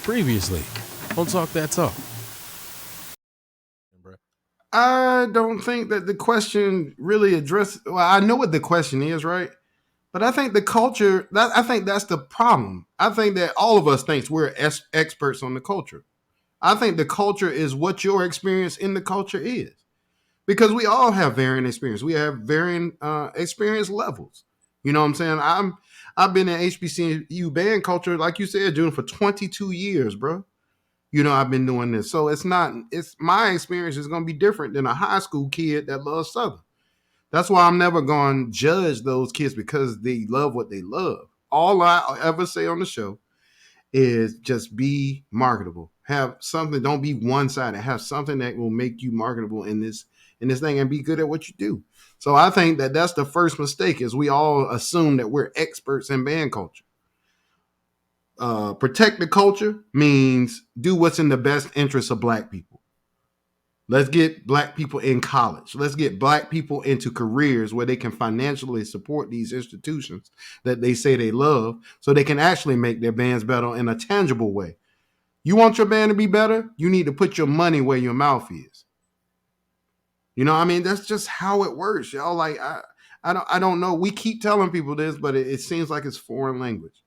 previously on Talk That Talk. I don't think that the question really addresses. Well, I know what the question is, right? But I think the culture. I think that's the problem. I think that all of us thinks we're experts on the culture. I think the culture is what your experience in the culture is, because we all have varying experience. We have varying experience levels. You know what I'm saying? I've been in HBCU band culture, like you said, doing for 22 years, bro. You know, I've been doing this. So it's my experience is going to be different than a high school kid that loves Southern. That's why I'm never going to judge those kids because they love what they love. All I ever say on the show is just be marketable. Have something, don't be one-sided. Have something that will make you marketable in this thing and be good at what you do. So I think that that's the first mistake is we all assume that we're experts in band culture. Protect the culture means do what's in the best interest of black people. Let's get black people in college. Let's get black people into careers where they can financially support these institutions that they say they love so they can actually make their bands better in a tangible way. You want your band to be better? You need to put your money where your mouth is. You know, I mean, that's just how it works, y'all. Like, I don't know. We keep telling people this, but it seems like it's foreign language.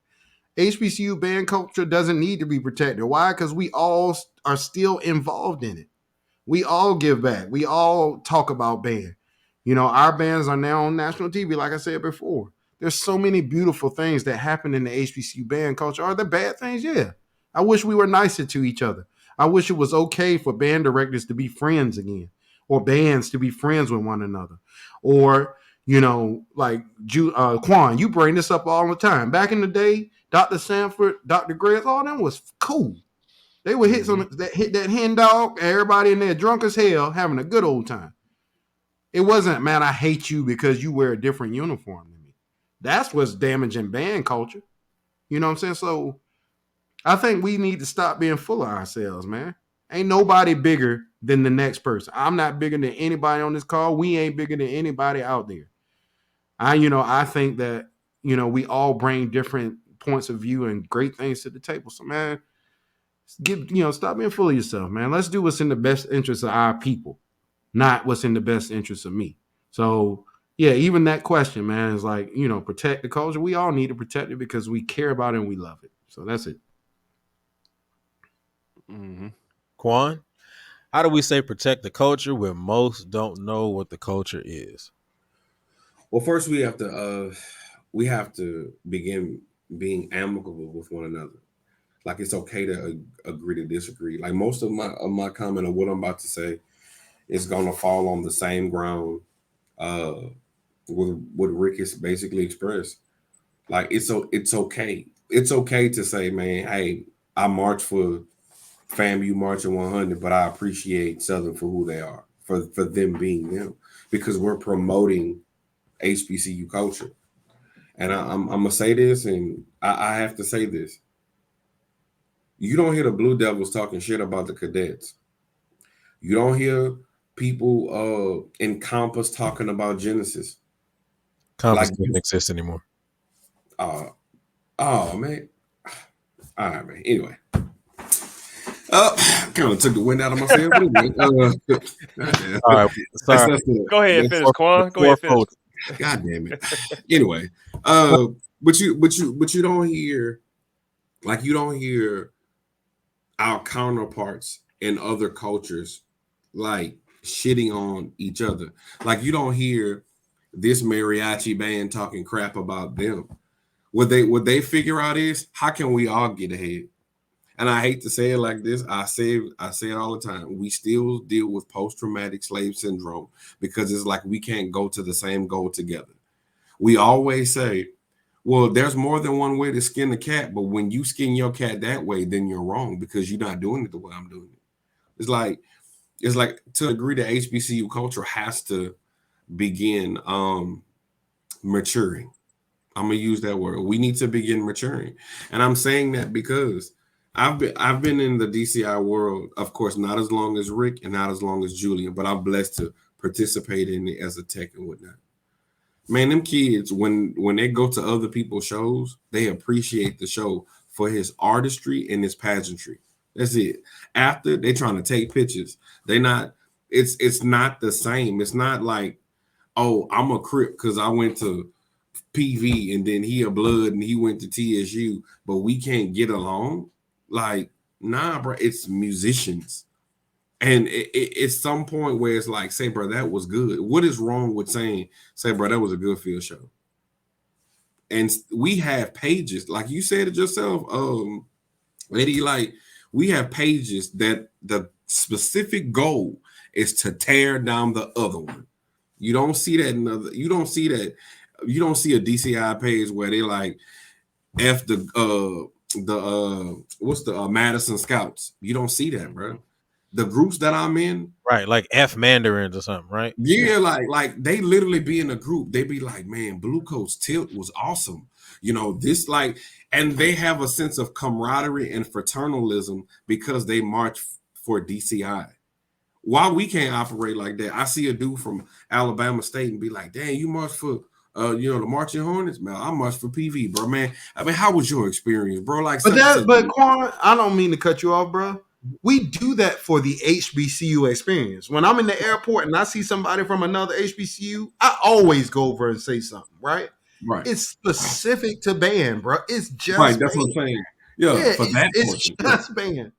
HBCU band culture doesn't need to be protected. Why? Because we all are still involved in it. We all give back. We all talk about band. You know, our bands are now on national TV, like I said before. There's so many beautiful things that happen in the HBCU band culture. Are there bad things? Yeah. I wish we were nicer to each other. I wish it was okay for band directors to be friends again, or bands to be friends with one another. Or, you know, like Quan, you bring this up all the time. Back in the day, Dr. Sanford, Dr. Gregg, all them was cool. They would hit that hen dog, everybody in there drunk as hell, having a good old time. It wasn't, man, I hate you because you wear a different uniform than me. That's what's damaging band culture. You know what I'm saying? So I think we need to stop being full of ourselves, man. Ain't nobody bigger than the next person. I'm not bigger than anybody on this call. We ain't bigger than anybody out there. I think that, we all bring different points of view and great things to the table. So, man, stop being full of yourself, man. Let's do what's in the best interest of our people, not what's in the best interest of me. So, yeah, even that question, man, is like, protect the culture. We all need to protect it because we care about it and we love it. So that's it. Mm-hmm. Quan, how do we say protect the culture when most don't know what the culture is? Well, first we have to begin being amicable with one another. Like it's okay to agree to disagree. Like most of my comment of what I'm about to say is gonna fall on the same ground with what Rick has basically expressed. Like it's okay. It's okay to say, man, hey, I march for FAMU marching 100, but I appreciate Southern for who they are, for them being them, because we're promoting HBCU culture. And I'm gonna say this, and I have to say this. You don't hear the Blue Devils talking shit about the cadets. You don't hear people in Compass talking about Genesis. Compass doesn't exist anymore. Oh man. All right, man. Anyway. Kind of took the wind out of my sail. All right, sorry. Go ahead and finish, Quan. Go ahead and finish. God damn it. Anyway, but you don't hear, like, you don't hear our counterparts in other cultures like shitting on each other. Like you don't hear this mariachi band talking crap about them. What they figure out is, how can we all get ahead? And I hate to say it like this. I say it all the time. We still deal with post-traumatic slave syndrome because it's like we can't go to the same goal together. We always say, well, there's more than one way to skin the cat, but when you skin your cat that way, then you're wrong because you're not doing it the way I'm doing it. It's like to agree that HBCU culture has to begin maturing. I'm gonna use that word. We need to begin maturing. And I'm saying that because I've been in the DCI world, of course, not as long as Rick and not as long as Julian, but I'm blessed to participate in it as a tech and whatnot. Man, them kids, when they go to other people's shows, they appreciate the show for his artistry and his pageantry. That's it. After they trying to take pictures, they not. It's not the same. It's not like, oh, I'm a Crip because I went to PV and then he a Blood and he went to TSU, but we can't get along. Like, nah, bro. It's musicians. And it's some point where it's like, say, bro, that was good. What is wrong with saying, say, bro, that was a good field show? And we have pages, like you said it yourself, Lady, like we have pages that the specific goal is to tear down the other one. You don't see that in other, you don't see that, you don't see a DCI page where they like F the what's the Madison Scouts. You don't see that, bro. The groups that I'm in, right? Like F Mandarins or something, right? Yeah, like they literally be in a group. They be like, man, Blue Coats Tilt was awesome. You know, this like, and they have a sense of camaraderie and fraternalism because they march for DCI. Why we can't operate like that? I see a dude from Alabama State and be like, dang, you march for the Marching Hornets, man. I marched for PV, bro, man. I mean, how was your experience, bro? Like, but Quan, I don't mean to cut you off, bro. We do that for the HBCU experience. When I'm in the airport and I see somebody from another HBCU, I always go over and say something, right? Right. It's specific to band, bro. It's just right. That's band. what I'm saying. Yeah, for that it's portion. just band.